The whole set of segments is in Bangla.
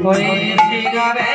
হয়েছে গাবে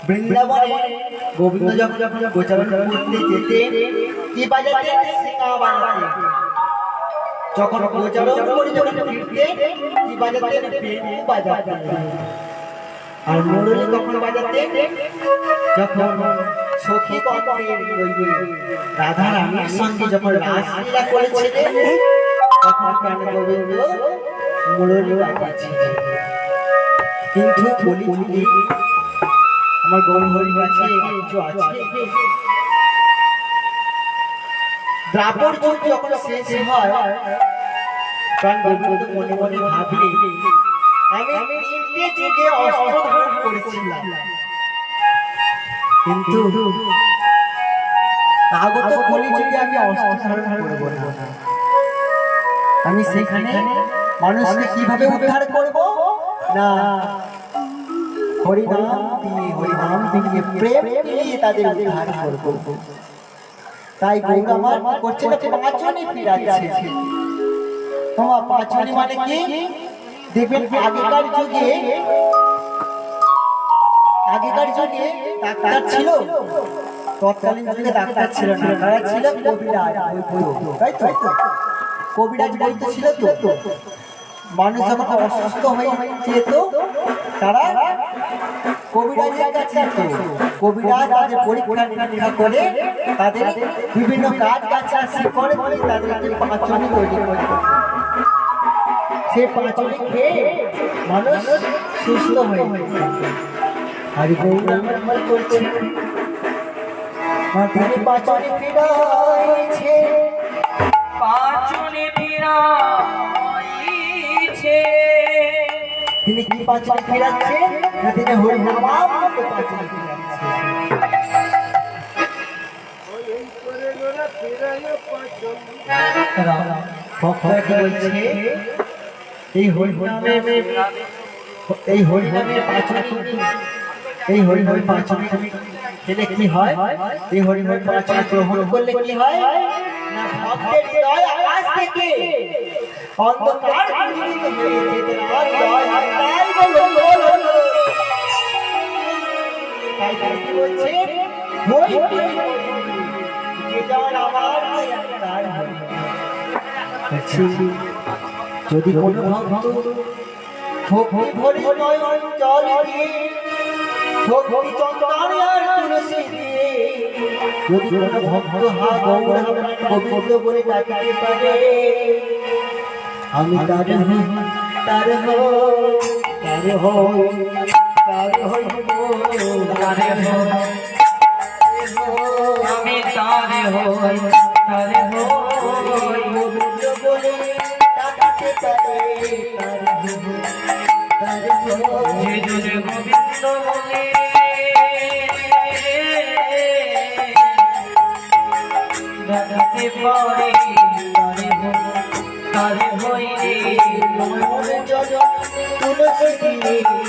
বৃন্দাবনে গোবিন্দ যখন গোচারণ করতে যেতেন কি বাজাতেন? সিংহা বাজাতেন। যখন গোচারণ করে যখন ফিরতেন কি বাজাতেন? বেণু বাজাতেন। আর মুরলী কখন বাজাতেন? যখন সখী কণ্ঠের রাধা রানীর সঙ্গে যখন রাসলীলা করেছিলেন তখন প্রাণ গোবিন্দ মুরলী বাজাচ্ছিলেন। কিন্তু বলি আমার গৌরহরি আছে কিছু আছে। দ্রাপর যুগ যখন শেষ হয় প্রাণ গোবিন্দ মনে মনে ভাবলে আমি তিনটে যুগে অস্ত্র ধারণ করেছিলাম, কিন্তু আগত কলি যুগে আমি অস্ত্র ধারণ করবো না। আমি সেখানে মানুষকে কিভাবে উদ্ধার করব? না, হরিনাম দিয়ে প্রেম দিয়ে তাদের উদ্ধার করব। তাই গৌর আমার করছে পাঁচনি ফিরাচ্ছে। তোমার পাঁচনি মানে কি? দেখবেন আগেকার যুগে ডাক্তার ছিল, তৎকালীন যুগে ডাক্তার ছিল না, তারা ছিল কবিরাজ বৈদ্য, তাই তো? কবিরাজ বৈদ্য ছিল তো। মানুষ যখন অসুস্থ হয়ে যেত তারা কবিরাজের কাছে যেত। কবিরাজ তাদের পরীক্ষা নিরীক্ষা করে তাদের বিভিন্ন কাজ গাছার শিকড় করে তাদেরকে পাঁচনি তৈরি করে। সেই পাঁচনি খেয়ে মানুষ সুস্থ হয়ে যেত। আর গৌর আমার করছে তিনি পাঁচনি ফিরাইছে, পাঁচনি ফিরাইছে। তিনি কি পাঁচনি ফিরাচ্ছে? তিনি হরিনাম পাঁচনি ফিরাচ্ছে। ভক্তকে বলছে এই হরিনামের পাঁচনি খেলে কি হয়? এই হরিনামের পাঁচনি গ্রহণ করলে কি হয়? না, ভক্তের হৃদয় আকাশ থেকে অন্ধকার দূরীভূত হয়ে যেতে তাই কি বলছে? যে যাওয়ার যাচ্ছি যদি কোনো ভক্ত ভক্তি ভরে নয়ন জল দিয়ে ভক্তি চন্দন আর তুলসী দিয়ে যদি কোনো ভক্ত হা গৌর গোবিন্দ বলে ডাকতে পারে আমি তার আমি তারে হই তারে হই গোবিন্দ বলে ডাকতে পারে যে জনে গোবিন্দ বলে ডাকতে পারে তারে হই রে নয়ন জল তুলসী দিয়ে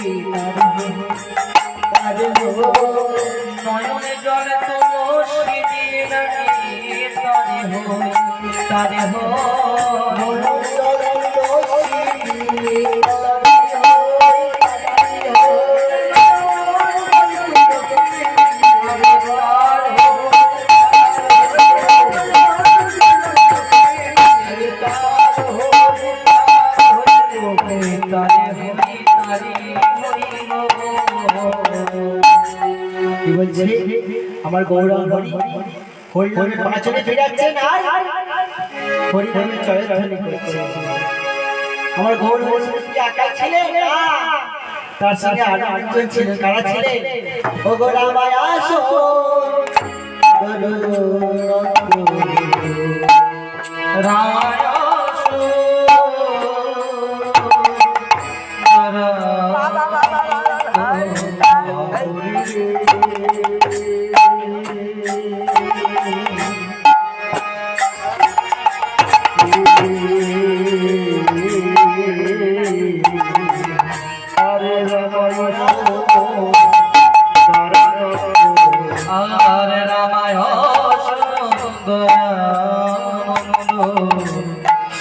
নয়নে জলে তুলসী দিয়ে ডাকি তারে হই তারে হই আমার গৌরব হরি হরি হরি পাঁচনে ফিরাচ্ছেন আর হরি হরি জয়ধ্বনি করছে আমার গৌরব হরি কি একা ছিলেন না তার সঙ্গে আরো একজন ছিলেন কারা ছিলেন ও গো রামায় আসো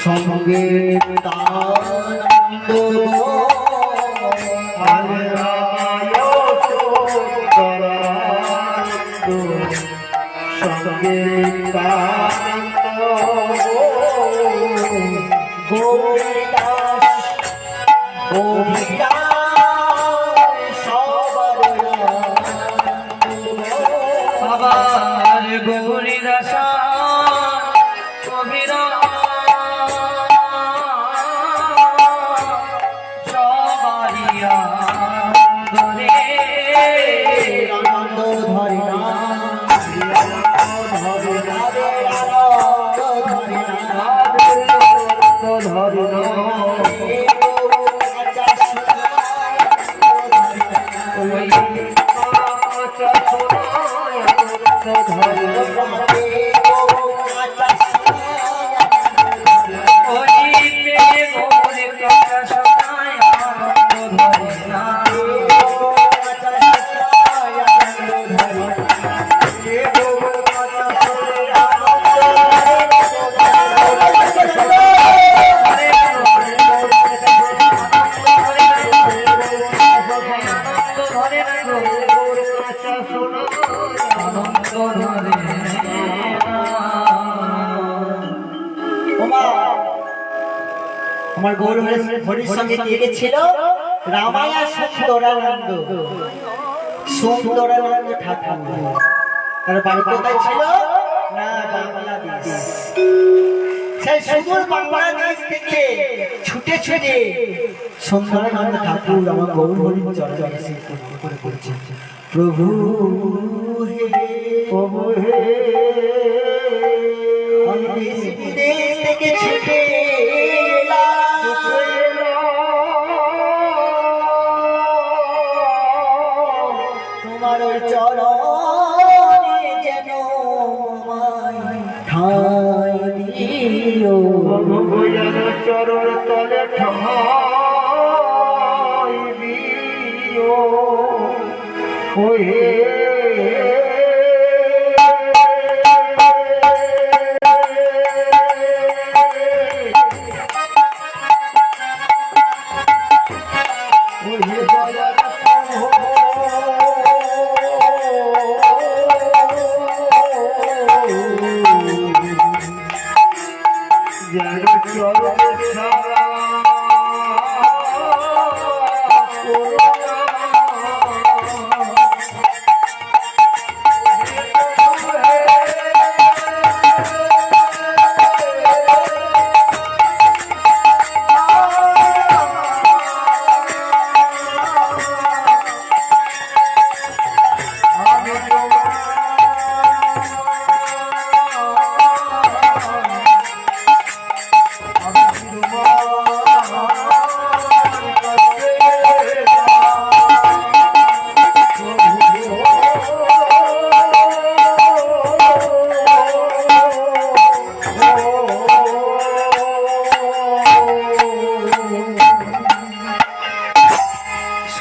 সঙ্গে আবার গৌরী দাসা কবিরা সবারিয়া ধরে আনন্দ ধরে না আমার গৌরব হরির সঙ্গে কে কে ছিল রামায়া সুন্দরানন্দ ঠাকুর তার বাড়ি কোথায় ছিল না বাংলাদেশ সেই সুদূর বাংলাদেশ থেকে ছুটে ছুটে সুন্দরানন্দ ঠাকুর আমার গৌর হরির চরণে এসে করে করেছে প্রভু হে প্রভু হে আমি দেশ বিদেশ থেকে ছুটে তোমার চরণে যেন ঠাই দিও চরণ তলে ঠাই দিও ওহে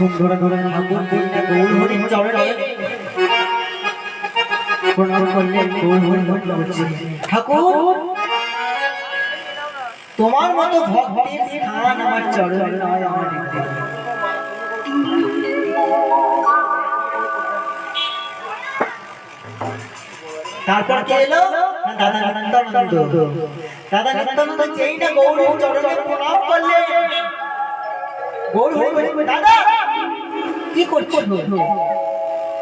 সুন্দর করে ঠাকুর গৌর হরির চরণে প্রণাম করলেন। গৌর হরি বলছে, ঠাকুর তোমার মতো ভক্তের স্থান আমার চরণে নয়, আমার হৃদয়ে। তারপর কে এলো? দাদা নিত্যানন্দ। দাদা নিত্যানন্দ যেই না গৌর চরণে প্রণাম করলেন, গৌর হরি বলছে, দাদা কি করছো?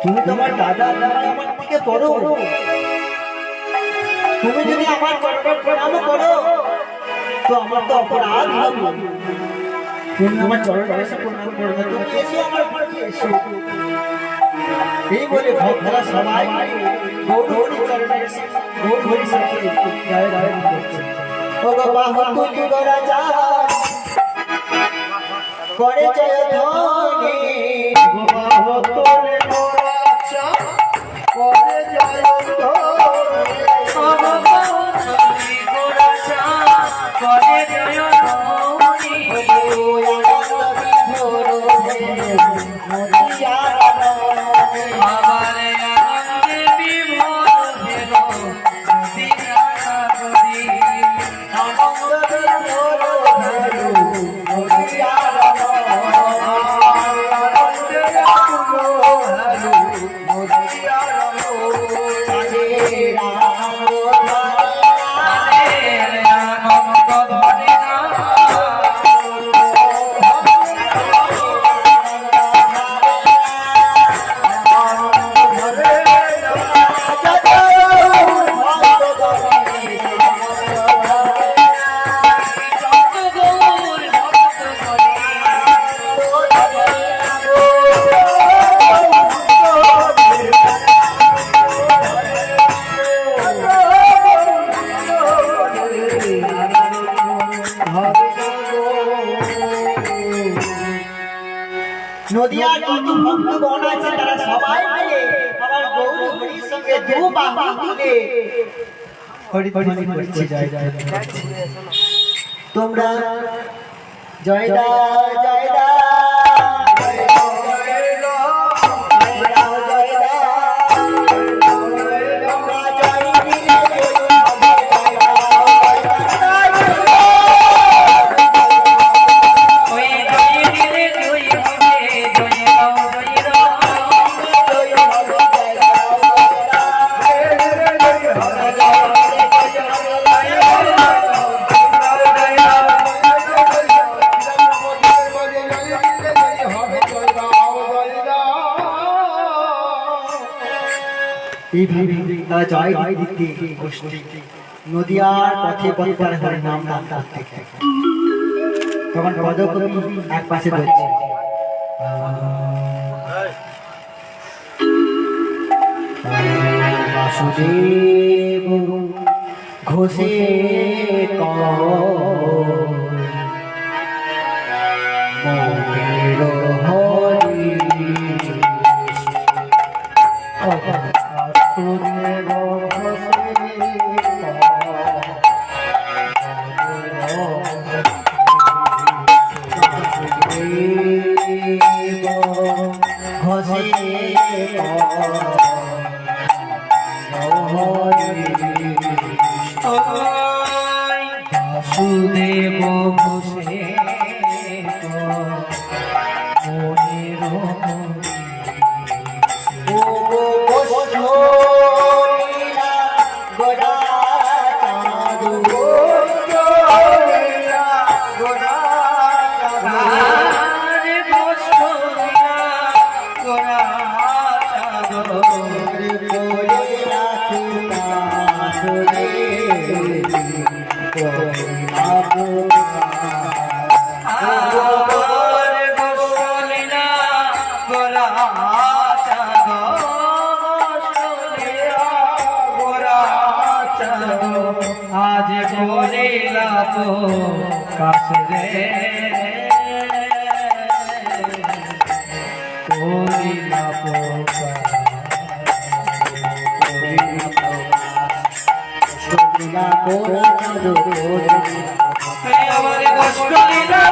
তুমি তোমার দাদা আমার থেকে বড়, তুমি যদি আমার চরণে প্রণাম করো তো আমার তো অপরাধ হবে। তুমি আমার চরণে এসে প্রণাম করবে, তুমি এসো আমার ঘরে এসো। এই বলে ভক্তরা সবাই গৌর হরি চরণে এসে গৌর হরি সাথে গায়ে গায়ে করছে। ও গো বাহু তুলি গোরা যা করে জয় ধ্বনি, গো বাহু তুলি গোরা যা করে জয় ধ্বনি, ও বাহু তুলি গোরা যা করে জয় ধ্বনি, আবার আনন্দে বিভোর হেল নদিয়া নগরী, আনন্দ ধরে না গৌর ভক্ত করে নদিয়ার যত ভক্তগণ আছে তারা সবাই মিলে আমার গৌর হরির সঙ্গে দু বাহু তুলে হরি হরি করছে, জয় জয় করছে। তোমরা জয় দা জয় দা জয় দা জয় দা জয় দা, তোমরা জয় দিলে ওই জয় দিলে জয় হবে, জয় রাম জয় রাম, এইভাবে তারা জয় দিতে গোষ্ঠী নদিয়ার পথে পথে তারা হরি নাম নাম করতে থাকে। তখন পদকবি এক পাশে ধরছে, বাসুদেব ঘোষে মনের হরি বাসুদেব ঘোষে বাসুদেব ঘোষে মনের আরে বসরিয়া গোরা আজ করিলা তো কাছে করিলা আমার কষ্ট লীলা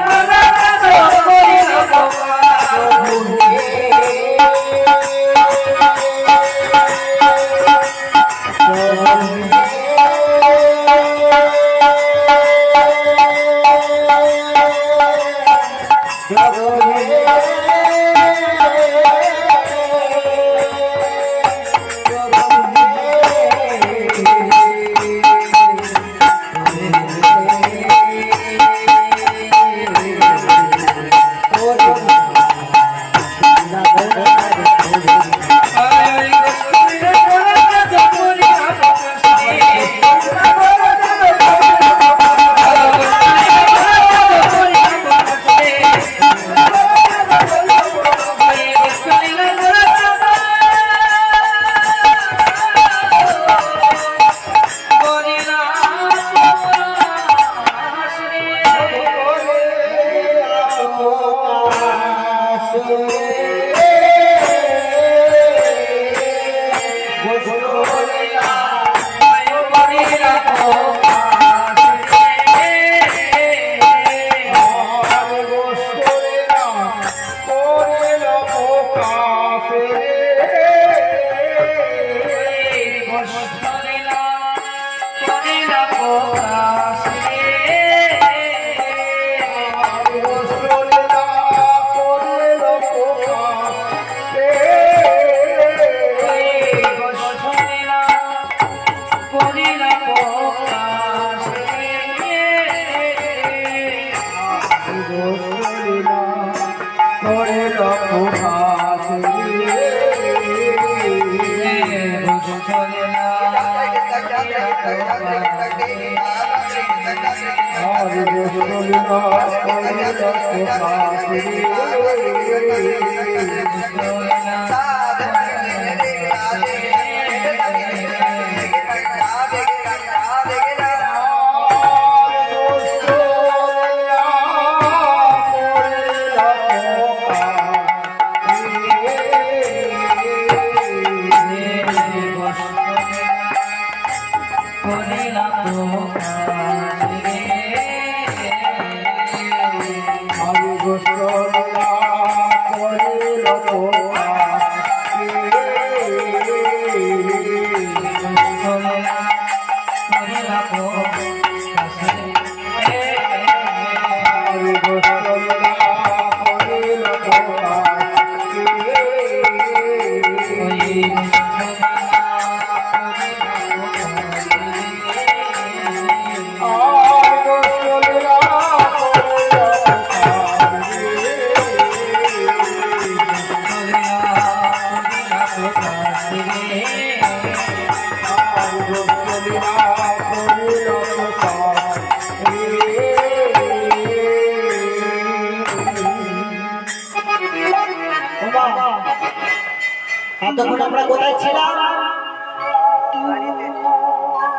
তখন আমরা কোথায় ছিলাম?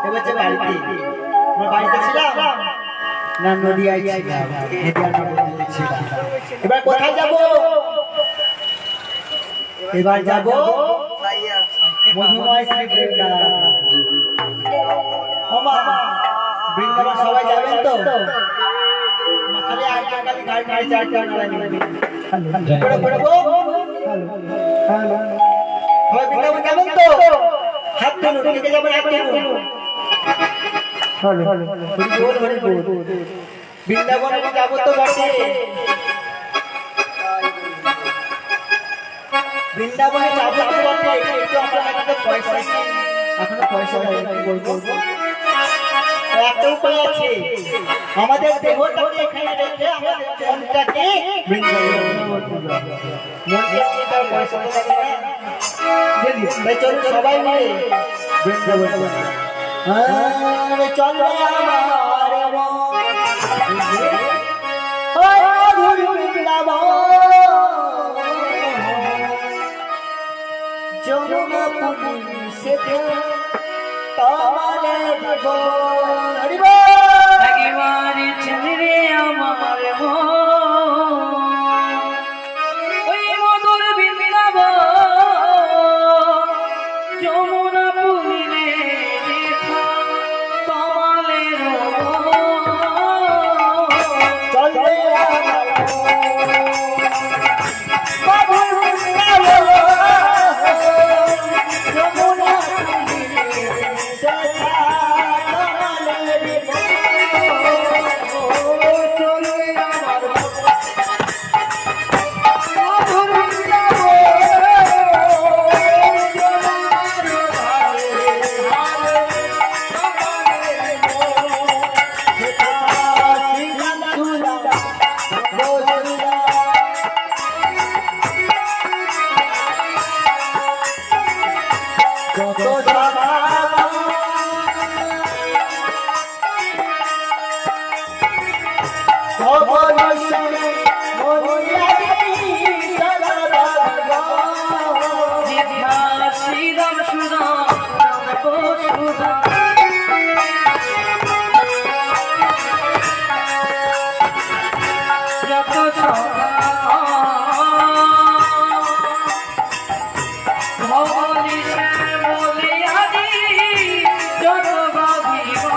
এবার যে বাড়িতে আমরা বাড়িতে ছিলাম না নদিয়ায় ছিলাম। এবার কোথায় যাব? এবার যাব মধুময় শ্রী বৃন্দাবন। বৃন্দাবন সবাই যাবেন তো? খালি আগে গাড়ি গাড়ি চারটা বৃন্দাবন যাবেন তো? হাত তুলুন, কে যাবেন হাত তুলুন। বৃন্দাবনে যাবো তো বটে, বৃন্দাবনে যাবো তো বটে, কিন্তু আমার কাছে পয়সা নেই, এখনো পয়সা নেই। বলবো একটা উপায় আছে, আমাদের দেহটাকে এখানে রেখে আমাদের মনটাকে পয়সা তো লাগে না। চলুন সবাই মিলে বৃন্দাবন চল আমার যমুনা পুরী সে তোমারে দেব একেবারে ছেড়ে আমার ওই মধুর বৃন্দাবন যমুনা পুরীরে দেখা কমলের চলবে জিহ্বা শ্রীরাম সুরাম সুরাম যত সদা ভবনি শ্যামলি আদি যত ভাবিবা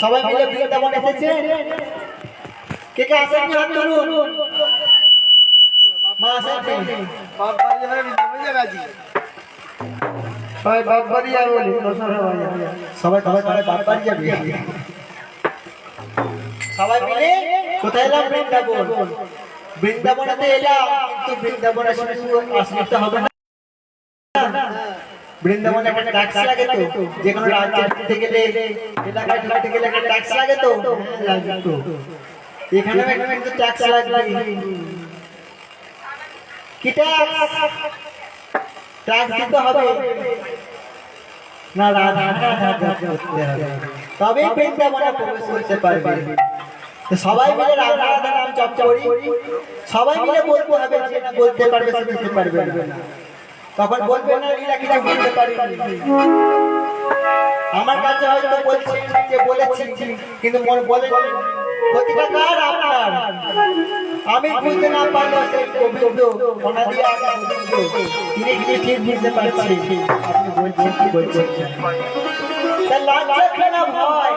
সবাই মিলে বৃন্দাবন এসেছে। কে কে আসেন হাত তুলুন। মা আসেন সবাই বাপ বাড়ি যাবে বলি সবাই সবাই সবাই বাপ বাড়ি যাবে। সবাই মিলে কোথায় এলাম? বৃন্দাবন। বৃন্দাবনেতে এলাম, কিন্তু বৃন্দাবন আসতে হবে না। বৃন্দাবনে একটা ট্যাক্স লাগে তো, যে কোনো রাজ্যে ঢুকতে গেলে এলাকায় ঢুকতে গেলে একটা ট্যাক্স লাগে তো, এখানে কিন্তু ট্যাক্স লাগবে। কি ট্যাক্স? ট্যাক্স দিতে হবে না, রাধা করতে হবে, তবেই বৃন্দাবনে প্রবেশ করতে পারবে। তো সবাই মিলে রাধা রাধা নাম জপ করি, সবাই মিলে বলতে হবে, যে না বলতে পারবে সে বুঝতে পারবে না, তখন বলবে না লীলা কিছু বলতে পারি। আমার কাছে হয়তো বলছি যে বলেছি, কিন্তু মনে বলে প্রতিটা কার আপনার, আমি বুঝতে না পারলেও সেই গোবিন্দ ওনা দিয়ে তিনি ঠিক বুঝতে পারছি আপনি বলছেন কি বলছেন। লজ্জা না ভয়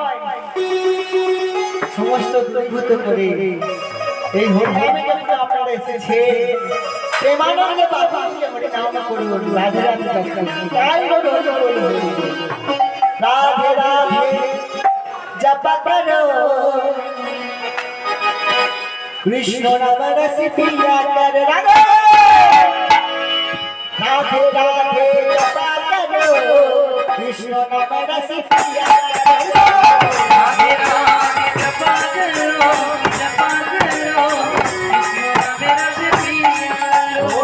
সমস্ত দূরীভূত করে এই হরিনামে যখন আপনারা এসেছে, প্রেমানন্দে বাবাকে হরিনাম করুন, রাধে রাধে তাই হরি বলুন, রাধে রাধে জপ করো, কৃষ্ণ নাম রস পিয়া কর, রাধে রাধে রাধে জপ করো, কৃষ্ণ নাম রস পিয়া কর, রাধে রাধে জপ করো, জপ করো, কৃষ্ণ নামে রস পিয়া করো।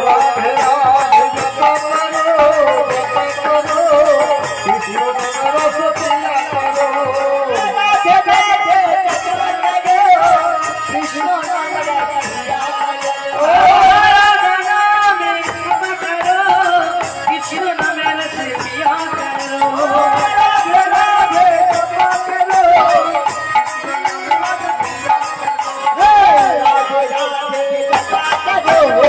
রাধে রাধে জপ করো, জপ করো, কৃষ্ণ নাম রস পিয়া করো, রাধে রাধে জপ করো, কৃষ্ণ নাম রস পিয়া করো, রাধা নামে জপ করো, কৃষ্ণ নামে রস পিয়া করো। রাধে রাধে জপ করো, রাধে রাধে জপ করো,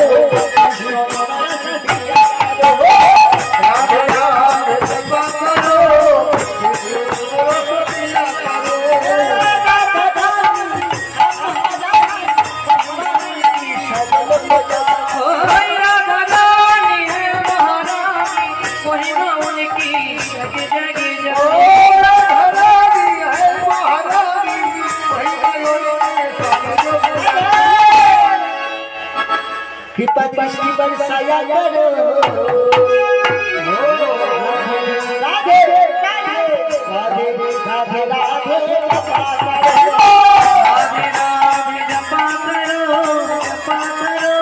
কৃষ্ণ নাম রস পিয়া করো, রাধে রাধে জপ করো, কৃষ্ণ নাম রস পিয়া করো। ओय राधा रानी है महारानी, महिमा उनकी जग जग जाए। कृपा दृष्टि बरसाया करो, राधे राधे राधे राधे राधे जपा करो, राधे राधे जपा करो, जपा करो,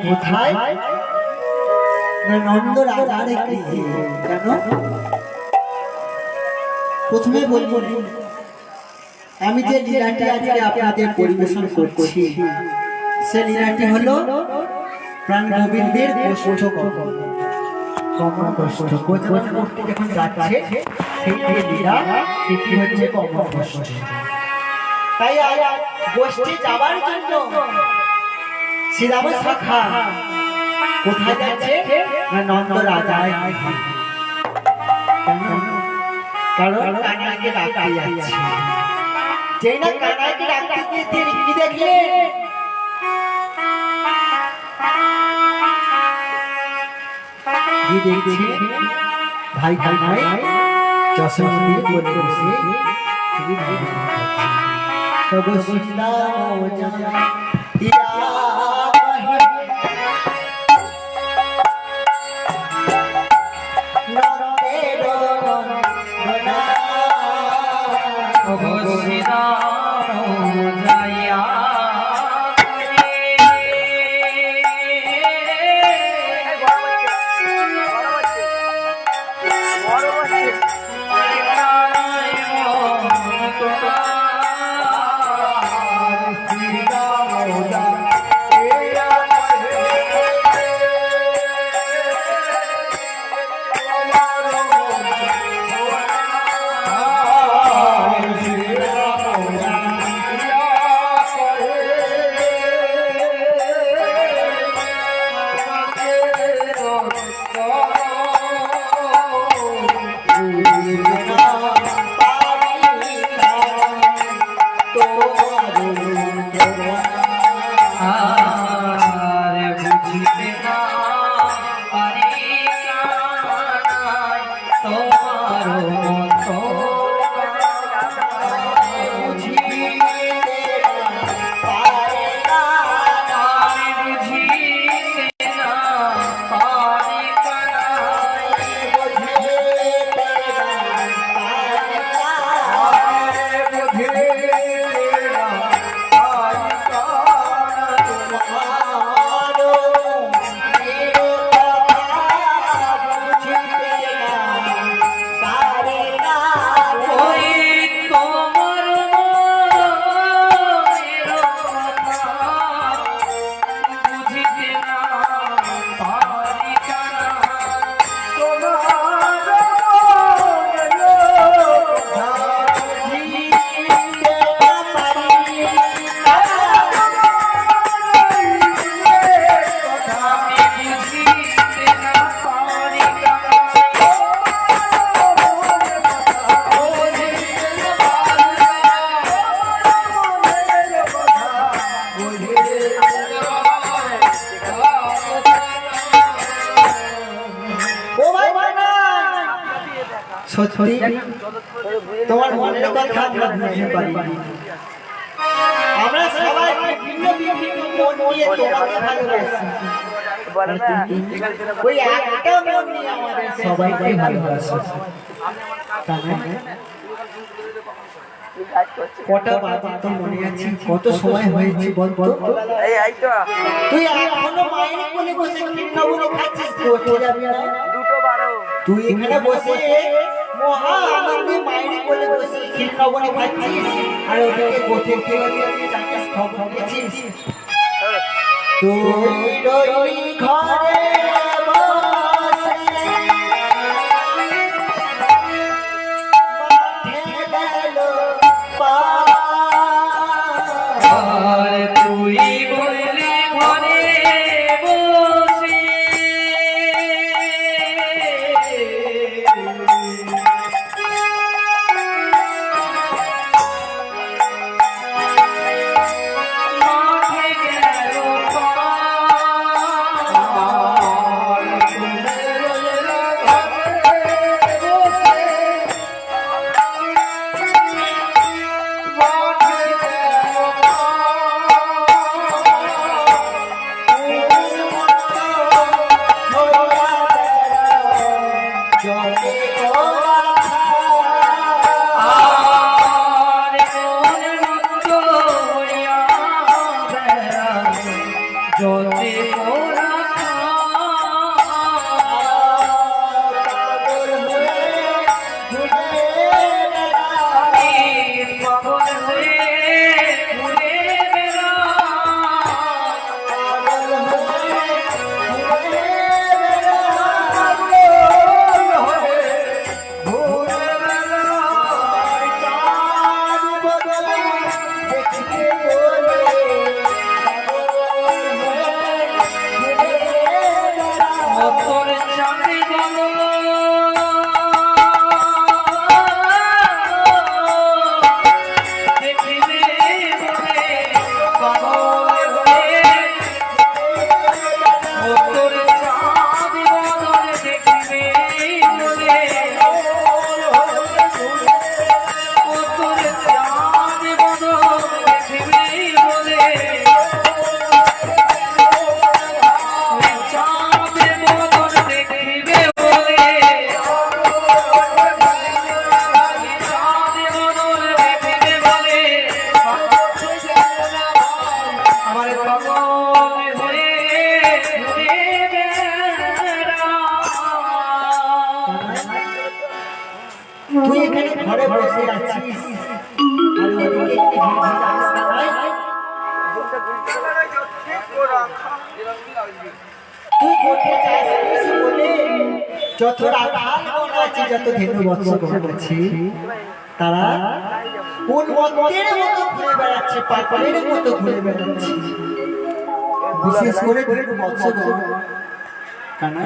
কোথায় না নন্দ রাজার গৃহে। কেন? প্রথমে বলবো আমি যে লীলাটি আজকে আপনাদের পরিবেশন করছি সে লীলাটি হলো প্রাণ গোবিন্দের গোষ্ঠ কমন গোষ্ঠ যখন যাচ্ছে সেই যে লীলা সেটি হচ্ছে কমন গোষ্ঠ। তাই গোষ্ঠী যাবার জন্য শ্রীরাম শাখা কোথায় যাচ্ছে না নন্দ রাজার গৃহে। কারণ কানাইকে ডাকতে যাচ্ছে। যেই না কানাইকে ডাকতে গিয়ে তিনি কি দেখলেন? কি দেখছে? ভাই কানাই চশমা দিয়ে বলে বসে তব সীতাও জানা ইয়া সত্যি তোমার মনের কথা আমরা বুঝতে পারি। আমরা সবাই ভিন্ন ভিন্ন মন নিয়ে তোমাকে ভালোবাসি। ওই একটা মন নিয়ে আমাদের সবাইকে ভালোবাসি। কটা বাজে তো মনে আছে? কত সময় হয়েছে বলতো? তুই এখনো মায়ের কোলে বসে কৃষ্ণবনে খাচ্ছিস? কোথায় যাবি না? তুই এখানে বসে মহা আনন্দে মায়ের কোলে বসে কৃষ্ণবনে খাচ্ছিস আর ওদিকে কোথে তাকে খবর দিচ্ছিস। তুই রই ঘরে বসে মাঠে গেল আর তুই বললি ঘরে বসে মাঠে গেল যদি মোরা পাগল হয়ে ঘুরে তোর চাঁদে বলো দেখিলে বলে পাগল হয়ে তোর চাঁদ বদল দেখিলে বলে তোর চাঁদ বদল দেখিলে বলে তুই এখানে ঘরে বসে আছিস আর ওদিকে একটি ভিড় রাস্তা নাই। তুই করতে চাইছিস বলে যত রাখাল গণ আছে, যত ধেনু বৎস গণ আছে, তারা কোন মতের মতো ঘুরে বেড়াচ্ছে, পাগলের মতো ঘুরে বেড়াচ্ছে। বিশেষ করে ধেনু বৎস গণ কানা